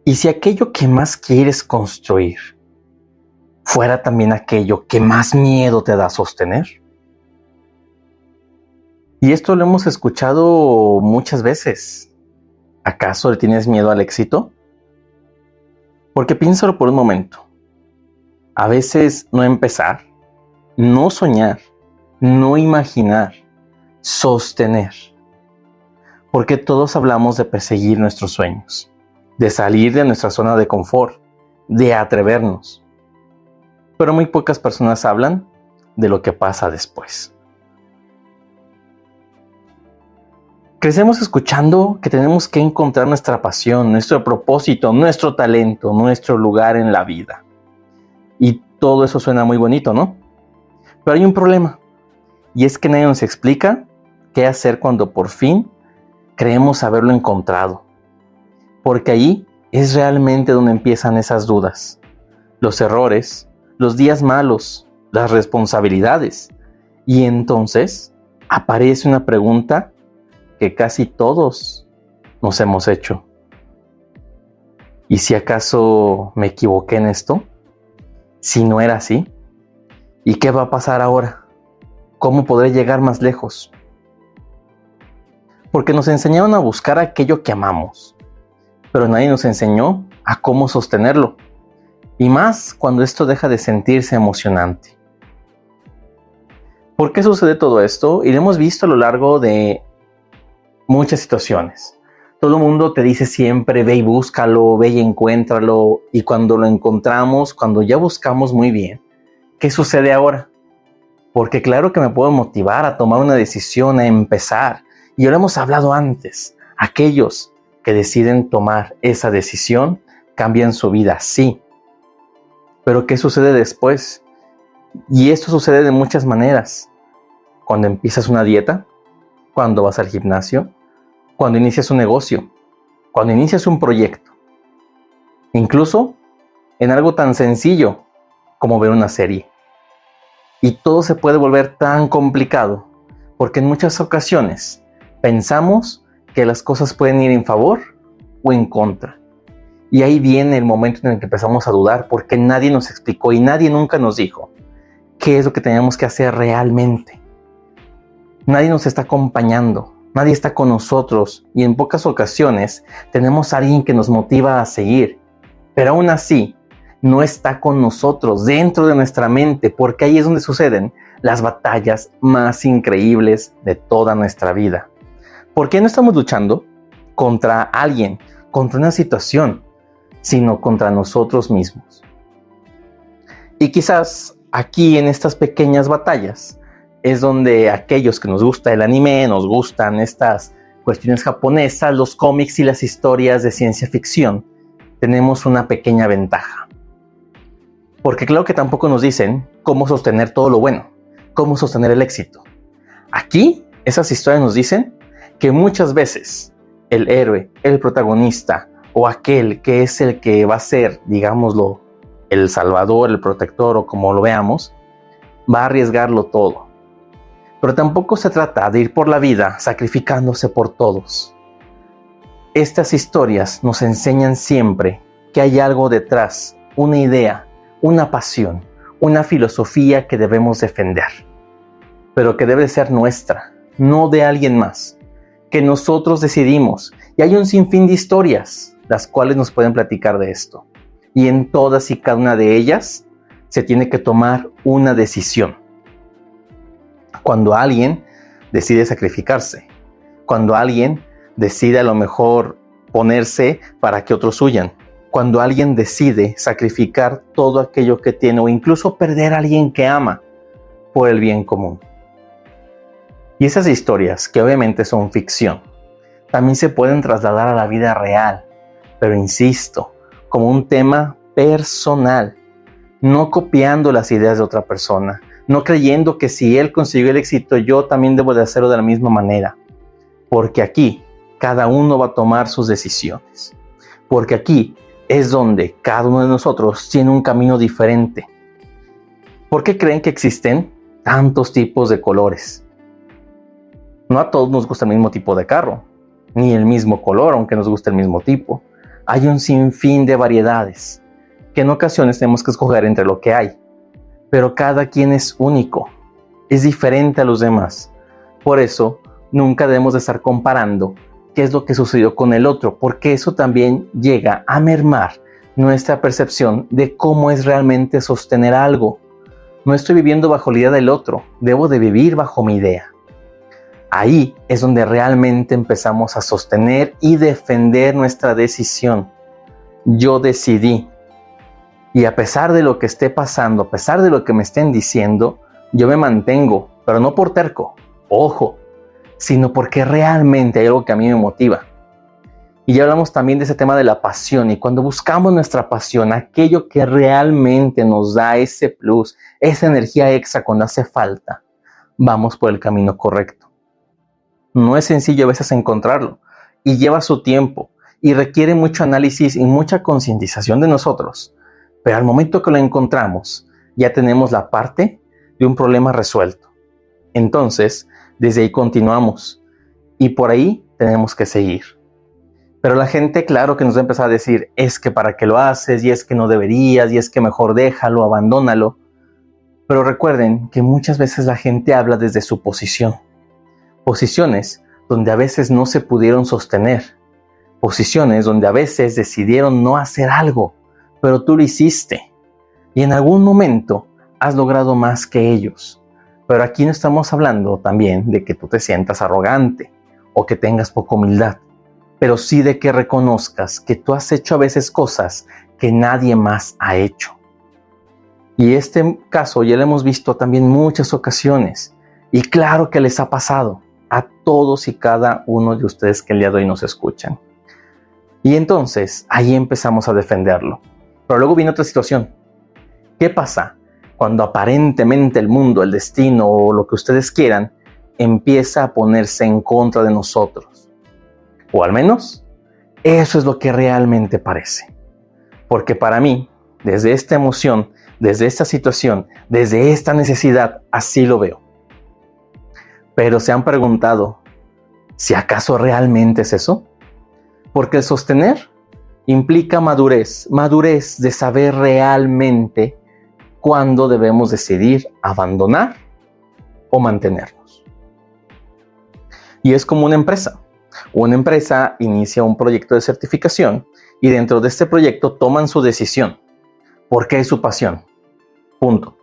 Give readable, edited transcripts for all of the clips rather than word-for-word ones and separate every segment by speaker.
Speaker 1: ¿Y si aquello que más quieres construir fuera también aquello que más miedo te da a sostener? Y esto lo hemos escuchado muchas veces. ¿Acaso le tienes miedo al éxito? Porque piénsalo por un momento. A veces no empezar, no soñar, no imaginar, sostener. Porque todos hablamos de perseguir nuestros sueños, de salir de nuestra zona de confort, de atrevernos. Pero muy pocas personas hablan de lo que pasa después. Crecemos escuchando que tenemos que encontrar nuestra pasión, nuestro propósito, nuestro talento, nuestro lugar en la vida. Y todo eso suena muy bonito, ¿no? Pero hay un problema, y es que nadie nos explica qué hacer cuando por fin creemos haberlo encontrado. Porque ahí es realmente donde empiezan esas dudas, los errores, los días malos, las responsabilidades. Y entonces aparece una pregunta que casi todos nos hemos hecho. ¿Y si acaso me equivoqué en esto? ¿Si no era así? ¿Y qué va a pasar ahora? ¿Cómo podré llegar más lejos? Porque nos enseñaron a buscar aquello que amamos, pero nadie nos enseñó a cómo sostenerlo. Y más cuando esto deja de sentirse emocionante. ¿Por qué sucede todo esto? Y lo hemos visto a lo largo de muchas situaciones. Todo el mundo te dice siempre, ve y búscalo, ve y encuéntralo. Y cuando lo encontramos, cuando ya buscamos muy bien, ¿qué sucede ahora? Porque claro que me puedo motivar a tomar una decisión, a empezar. Y ya lo hemos hablado antes. Aquellos que deciden tomar esa decisión cambian su vida, sí. Pero ¿qué sucede después? Y esto sucede de muchas maneras. Cuando empiezas una dieta, cuando vas al gimnasio, cuando inicias un negocio, cuando inicias un proyecto. Incluso en algo tan sencillo como ver una serie. Y todo se puede volver tan complicado porque en muchas ocasiones pensamos que las cosas pueden ir en favor o en contra. Y ahí viene el momento en el que empezamos a dudar porque nadie nos explicó y nadie nunca nos dijo qué es lo que teníamos que hacer realmente. Nadie nos está acompañando, nadie está con nosotros y en pocas ocasiones tenemos a alguien que nos motiva a seguir, pero aún así no está con nosotros dentro de nuestra mente porque ahí es donde suceden las batallas más increíbles de toda nuestra vida. ¿Por qué no estamos luchando contra alguien, contra una situación, sino contra nosotros mismos? Y quizás aquí en estas pequeñas batallas es donde aquellos que nos gusta el anime, nos gustan estas cuestiones japonesas, los cómics y las historias de ciencia ficción, tenemos una pequeña ventaja. Porque claro que tampoco nos dicen cómo sostener todo lo bueno, cómo sostener el éxito. Aquí, esas historias nos dicen que muchas veces el héroe, el protagonista o aquel que es el que va a ser, digámoslo, el salvador, el protector o como lo veamos, va a arriesgarlo todo. Pero tampoco se trata de ir por la vida sacrificándose por todos. Estas historias nos enseñan siempre que hay algo detrás, una idea, una pasión, una filosofía que debemos defender, pero que debe ser nuestra, no de alguien más, que nosotros decidimos. Y hay un sinfín de historias, las cuales nos pueden platicar de esto. Y en todas y cada una de ellas se tiene que tomar una decisión. Cuando alguien decide sacrificarse, cuando alguien decide a lo mejor ponerse para que otros huyan, cuando alguien decide sacrificar todo aquello que tiene o incluso perder a alguien que ama por el bien común. Y esas historias, que obviamente son ficción, también se pueden trasladar a la vida real, pero insisto, como un tema personal, no copiando las ideas de otra persona, no creyendo que si él consiguió el éxito, yo también debo de hacerlo de la misma manera. Porque aquí, cada uno va a tomar sus decisiones. Porque aquí es donde cada uno de nosotros tiene un camino diferente. ¿Por qué creen que existen tantos tipos de colores? No a todos nos gusta el mismo tipo de carro, ni el mismo color, aunque nos guste el mismo tipo. Hay un sinfín de variedades, que en ocasiones tenemos que escoger entre lo que hay. Pero cada quien es único, es diferente a los demás. Por eso, nunca debemos de estar comparando qué es lo que sucedió con el otro, porque eso también llega a mermar nuestra percepción de cómo es realmente sostener algo. No estoy viviendo bajo la idea del otro, debo de vivir bajo mi idea. Ahí es donde realmente empezamos a sostener y defender nuestra decisión. Yo decidí. Y a pesar de lo que esté pasando, a pesar de lo que me estén diciendo, yo me mantengo, pero no por terco, ojo, sino porque realmente hay algo que a mí me motiva. Y ya hablamos también de ese tema de la pasión, y cuando buscamos nuestra pasión, aquello que realmente nos da ese plus, esa energía extra cuando hace falta, vamos por el camino correcto. No es sencillo a veces encontrarlo, y lleva su tiempo, y requiere mucho análisis y mucha concientización de nosotros. Pero al momento que lo encontramos, ya tenemos la parte de un problema resuelto. Entonces, desde ahí continuamos, y por ahí tenemos que seguir. Pero la gente, claro que nos va a empezar a decir, es que para qué lo haces, y es que no deberías, y es que mejor déjalo, abandónalo. Pero recuerden que muchas veces la gente habla desde su posición. Posiciones donde a veces no se pudieron sostener. Posiciones donde a veces decidieron no hacer algo, pero tú lo hiciste. Y en algún momento has logrado más que ellos. Pero aquí no estamos hablando también de que tú te sientas arrogante o que tengas poca humildad, pero sí de que reconozcas que tú has hecho a veces cosas que nadie más ha hecho. Y este caso ya lo hemos visto también en muchas ocasiones. Y claro que les ha pasado a todos y cada uno de ustedes que el día de hoy nos escuchan. Y entonces ahí empezamos a defenderlo. Pero luego viene otra situación. ¿Qué pasa cuando aparentemente el mundo, el destino o lo que ustedes quieran empieza a ponerse en contra de nosotros? O al menos, eso es lo que realmente parece. Porque para mí, desde esta emoción, desde esta situación, desde esta necesidad, así lo veo. Pero ¿se han preguntado si acaso realmente es eso? Porque el sostener implica madurez de saber realmente cuándo debemos decidir abandonar o mantenernos. Y es como una empresa. Una empresa inicia un proyecto de certificación y dentro de este proyecto toman su decisión, porque es su pasión. Punto.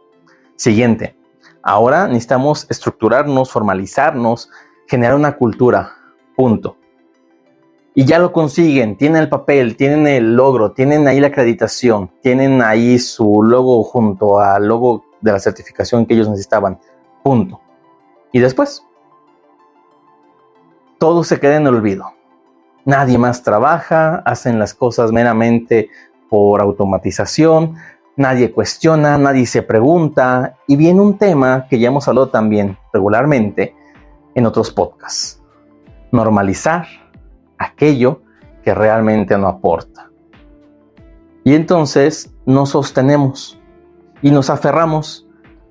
Speaker 1: Siguiente. Ahora necesitamos estructurarnos, formalizarnos, generar una cultura. Punto. Y ya lo consiguen, tienen el papel, tienen el logro, tienen ahí la acreditación, tienen ahí su logo junto al logo de la certificación que ellos necesitaban. Punto. Y después, todo se queda en el olvido. Nadie más trabaja, hacen las cosas meramente por automatización, nadie cuestiona, nadie se pregunta, y viene un tema que ya hemos hablado también regularmente en otros podcasts. Normalizar aquello que realmente no aporta. Y entonces nos sostenemos y nos aferramos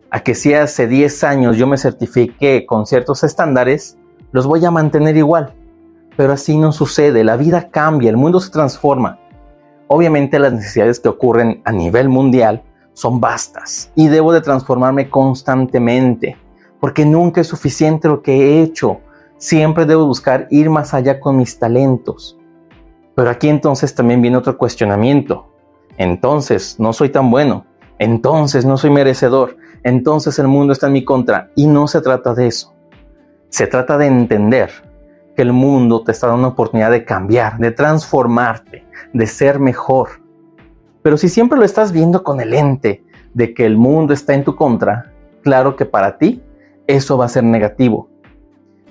Speaker 1: a que si hace 10 años yo me certifiqué con ciertos estándares, los voy a mantener igual. Pero así no sucede, la vida cambia, el mundo se transforma. Obviamente las necesidades que ocurren a nivel mundial son vastas y debo de transformarme constantemente, porque nunca es suficiente lo que he hecho. Siempre debo buscar ir más allá con mis talentos. Pero aquí entonces también viene otro cuestionamiento. Entonces no soy tan bueno. Entonces no soy merecedor. Entonces el mundo está en mi contra. Y no se trata de eso. Se trata de entender que el mundo te está dando una oportunidad de cambiar, de transformarte, de ser mejor. Pero si siempre lo estás viendo con el lente de que el mundo está en tu contra, claro que para ti eso va a ser negativo.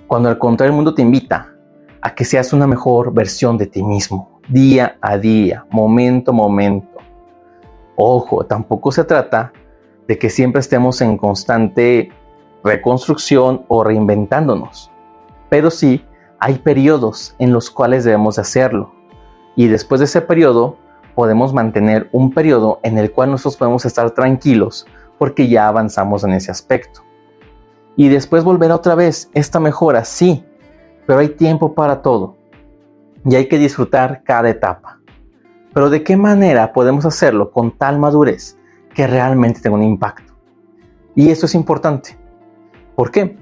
Speaker 1: Cuando al contrario el mundo te invita a que seas una mejor versión de ti mismo, día a día, momento a momento. Ojo, tampoco se trata de que siempre estemos en constante reconstrucción o reinventándonos, pero sí hay periodos en los cuales debemos hacerlo, y después de ese periodo podemos mantener un periodo en el cual nosotros podemos estar tranquilos porque ya avanzamos en ese aspecto. Y después volverá otra vez esta mejora, sí, pero hay tiempo para todo y hay que disfrutar cada etapa. Pero ¿de qué manera podemos hacerlo con tal madurez que realmente tenga un impacto? Y esto es importante. ¿Por qué?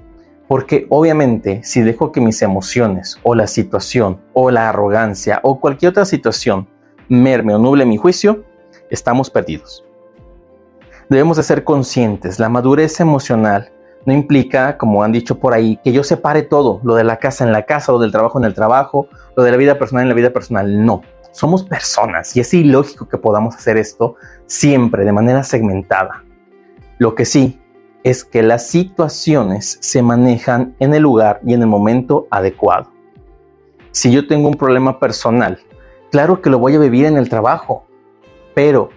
Speaker 1: Porque obviamente si dejo que mis emociones o la situación o la arrogancia o cualquier otra situación merme o nuble mi juicio, estamos perdidos. Debemos de ser conscientes. La madurez emocional no implica, como han dicho por ahí, que yo separe todo, lo de la casa en la casa, lo del trabajo en el trabajo, lo de la vida personal en la vida personal. No, somos personas y es ilógico que podamos hacer esto siempre de manera segmentada. Lo que sí es que las situaciones se manejan en el lugar y en el momento adecuado. Si yo tengo un problema personal, claro que lo voy a vivir en el trabajo, pero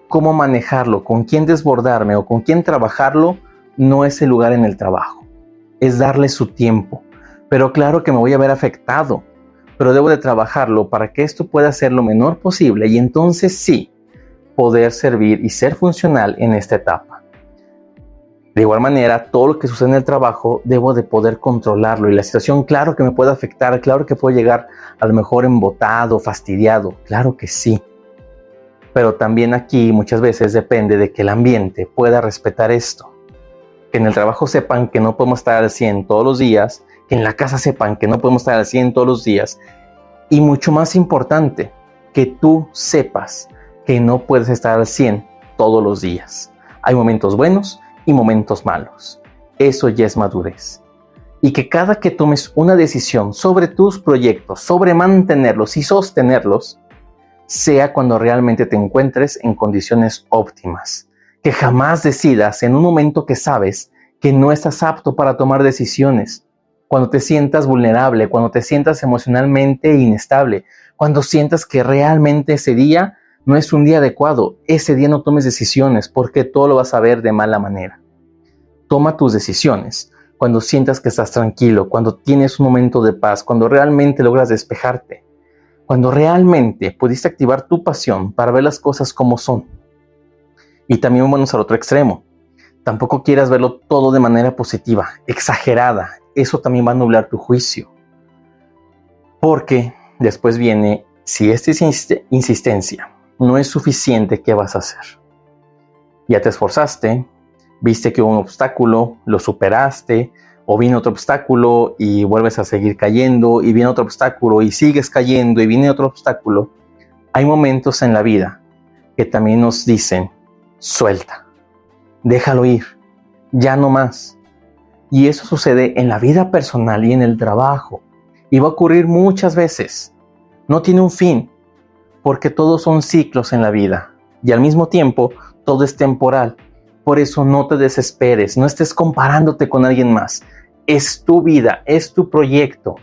Speaker 1: cómo manejarlo, con quién desbordarme o con quién trabajarlo, no es el lugar en el trabajo. Es darle su tiempo. Pero claro que me voy a ver afectado, pero debo de trabajarlo para que esto pueda ser lo menor posible y entonces sí, poder servir y ser funcional en esta etapa. De igual manera, todo lo que sucede en el trabajo, debo de poder controlarlo y la situación, claro que me puede afectar, claro que puedo llegar a lo mejor embotado, fastidiado, claro que sí. Pero también aquí muchas veces depende de que el ambiente pueda respetar esto. Que en el trabajo sepan que no podemos estar al 100 todos los días, que en la casa sepan que no podemos estar al 100 todos los días. Y mucho más importante, que tú sepas que no puedes estar al 100 todos los días. Hay momentos buenos y momentos malos. Eso ya es madurez. Y que cada que tomes una decisión sobre tus proyectos, sobre mantenerlos y sostenerlos, sea cuando realmente te encuentres en condiciones óptimas. Que jamás decidas en un momento que sabes que no estás apto para tomar decisiones. Cuando te sientas vulnerable, cuando te sientas emocionalmente inestable, cuando sientas que realmente ese día no es un día adecuado, ese día no tomes decisiones porque todo lo vas a ver de mala manera. Toma tus decisiones cuando sientas que estás tranquilo, cuando tienes un momento de paz, cuando realmente logras despejarte. Cuando realmente pudiste activar tu pasión para ver las cosas como son. Y también vamos al otro extremo. Tampoco quieras verlo todo de manera positiva, exagerada. Eso también va a nublar tu juicio. Porque después viene, si esta insistencia no es suficiente, ¿qué vas a hacer? Ya te esforzaste, viste que hubo un obstáculo, lo superaste, o viene otro obstáculo y vuelves a seguir cayendo, y viene otro obstáculo y sigues cayendo, y viene otro obstáculo. Hay momentos en la vida que también nos dicen, suelta, déjalo ir, ya no más. Y eso sucede en la vida personal y en el trabajo. Y va a ocurrir muchas veces. No tiene un fin, porque todos son ciclos en la vida. Y al mismo tiempo, todo es temporal. Por eso no te desesperes, no estés comparándote con alguien más. Es tu vida, es tu proyecto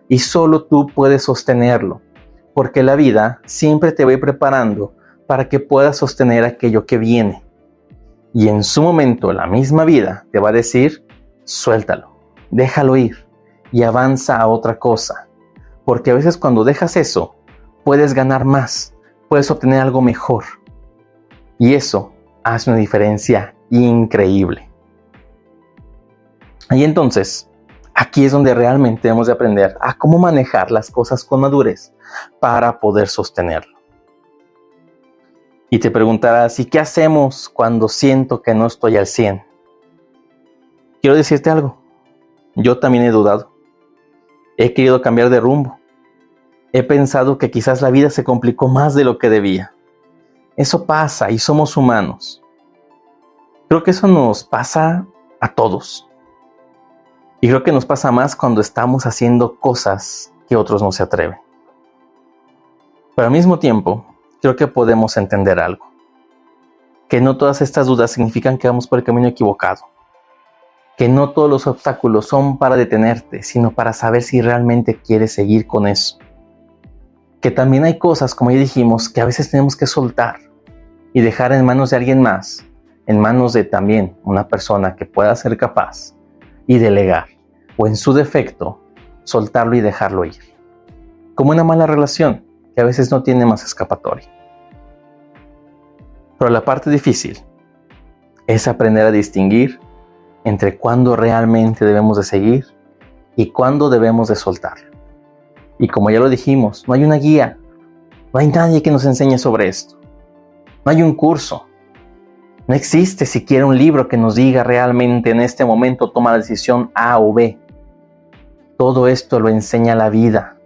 Speaker 1: y solo tú puedes sostenerlo, porque la vida siempre te va a ir preparando para que puedas sostener aquello que viene. Y en su momento la misma vida te va a decir, suéltalo, déjalo ir y avanza a otra cosa, porque a veces cuando dejas eso, puedes ganar más, puedes obtener algo mejor y eso hace una diferencia increíble. Y entonces, aquí es donde realmente debemos de aprender a cómo manejar las cosas con madurez para poder sostenerlo. Y te preguntarás, ¿y qué hacemos cuando siento que no estoy al 100? Quiero decirte algo, yo también he dudado. He querido cambiar de rumbo. He pensado que quizás la vida se complicó más de lo que debía. Eso pasa y somos humanos. Creo que eso nos pasa a todos. Y creo que nos pasa más cuando estamos haciendo cosas que otros no se atreven. Pero al mismo tiempo, creo que podemos entender algo. Que no todas estas dudas significan que vamos por el camino equivocado. Que no todos los obstáculos son para detenerte, sino para saber si realmente quieres seguir con eso. Que también hay cosas, como ya dijimos, que a veces tenemos que soltar y dejar en manos de alguien más, en manos de también una persona que pueda ser capaz y delegar, o en su defecto, soltarlo y dejarlo ir. Como una mala relación que a veces no tiene más escapatoria. Pero la parte difícil es aprender a distinguir entre cuándo realmente debemos de seguir y cuándo debemos de soltarlo. Y como ya lo dijimos, no hay una guía, No hay nadie que nos enseñe sobre esto. No hay un curso. No existe siquiera un libro que nos diga realmente en este momento toma la decisión A o B. Todo esto lo enseña la vida.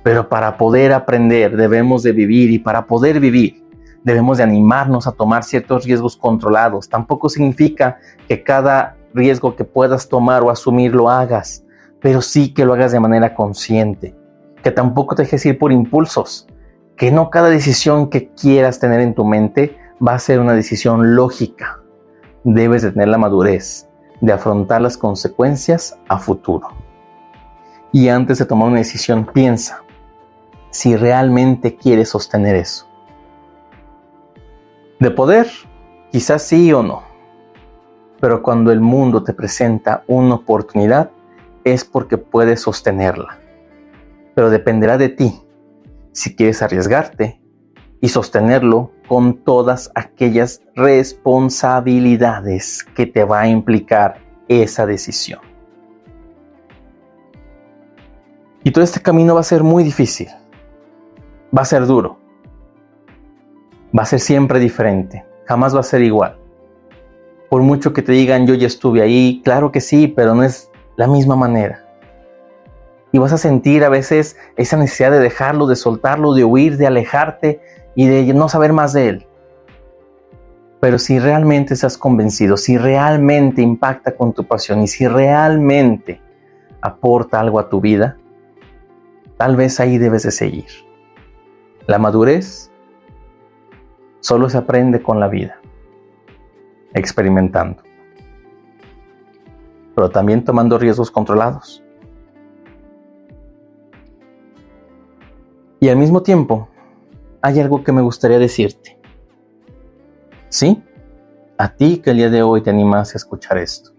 Speaker 1: Pero para poder aprender debemos de vivir, y para poder vivir debemos de animarnos a tomar ciertos riesgos controlados. Tampoco significa que cada riesgo que puedas tomar o asumir lo hagas, pero sí que lo hagas de manera consciente. Que tampoco te dejes ir por impulsos. Que no cada decisión que quieras tener en tu mente va a ser una decisión lógica. Debes de tener la madurez de afrontar las consecuencias a futuro. Y antes de tomar una decisión, piensa si realmente quieres sostener eso. De poder, quizás sí o no. Pero cuando el mundo te presenta una oportunidad, es porque puedes sostenerla. Pero dependerá de ti si quieres arriesgarte y sostenerlo con todas aquellas responsabilidades que te va a implicar esa decisión. Y todo este camino va a ser muy difícil. Va a ser duro. Va a ser siempre diferente. Jamás va a ser igual. Por mucho que te digan yo ya estuve ahí, claro que sí, pero no es la misma manera. Y vas a sentir a veces esa necesidad de dejarlo, de soltarlo, de huir, de alejarte y de no saber más de él. Pero si realmente estás convencido, si realmente impacta con tu pasión y si realmente aporta algo a tu vida, tal vez ahí debes de seguir. La madurez solo se aprende con la vida, experimentando, pero también tomando riesgos controlados. Y al mismo tiempo, hay algo que me gustaría decirte. Sí, a ti que el día de hoy te animaste a escuchar esto.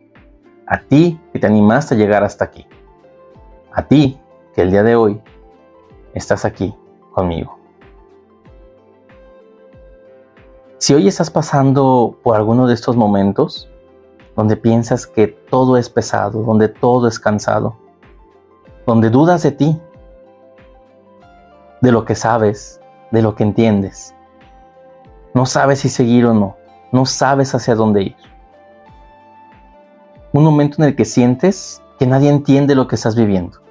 Speaker 1: A ti que te animaste a llegar hasta aquí. A ti que el día de hoy estás aquí conmigo. Si hoy estás pasando por alguno de estos momentos donde piensas que todo es pesado, donde todo es cansado, donde dudas de ti, de lo que sabes, de lo que entiendes, no sabes si seguir o no, no sabes hacia dónde ir. Un momento en el que sientes que nadie entiende lo que estás viviendo.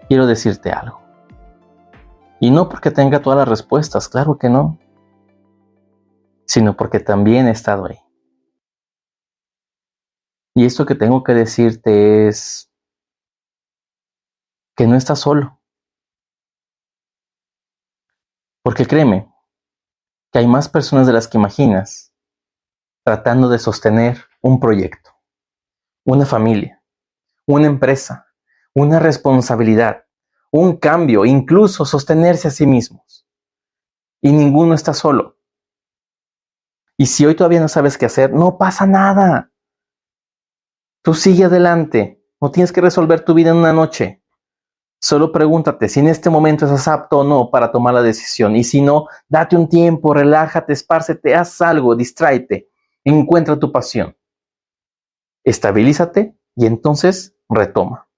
Speaker 1: Quiero decirte algo. Y no porque tenga todas las respuestas, claro que no, sino porque también he estado ahí. Y esto que tengo que decirte es que no estás solo. Porque créeme, que hay más personas de las que imaginas tratando de sostener un proyecto, una familia, una empresa, una responsabilidad, un cambio, incluso sostenerse a sí mismos. Y ninguno está solo. Y si hoy todavía no sabes qué hacer, no pasa nada. Tú sigue adelante. No tienes que resolver tu vida en una noche. Solo pregúntate si en este momento estás apto o no para tomar la decisión. Y si no, date un tiempo, relájate, espárcete, haz algo, distráete, encuentra tu pasión. Estabilízate y entonces retoma.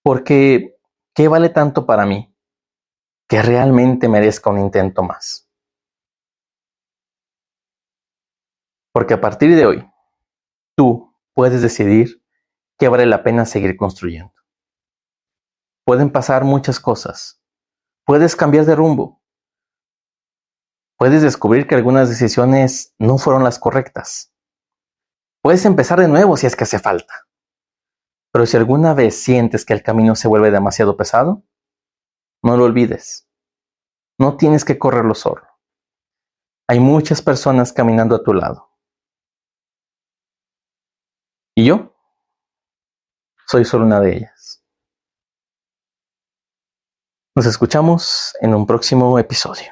Speaker 1: Porque, ¿qué vale tanto para mí que realmente merezca un intento más? Porque a partir de hoy, tú puedes decidir qué vale la pena seguir construyendo. Pueden pasar muchas cosas. Puedes cambiar de rumbo. Puedes descubrir que algunas decisiones no fueron las correctas. Puedes empezar de nuevo si es que hace falta. Pero si alguna vez sientes que el camino se vuelve demasiado pesado, no lo olvides. No tienes que correrlo solo. Hay muchas personas caminando a tu lado. Y yo soy solo una de ellas. Nos escuchamos en un próximo episodio.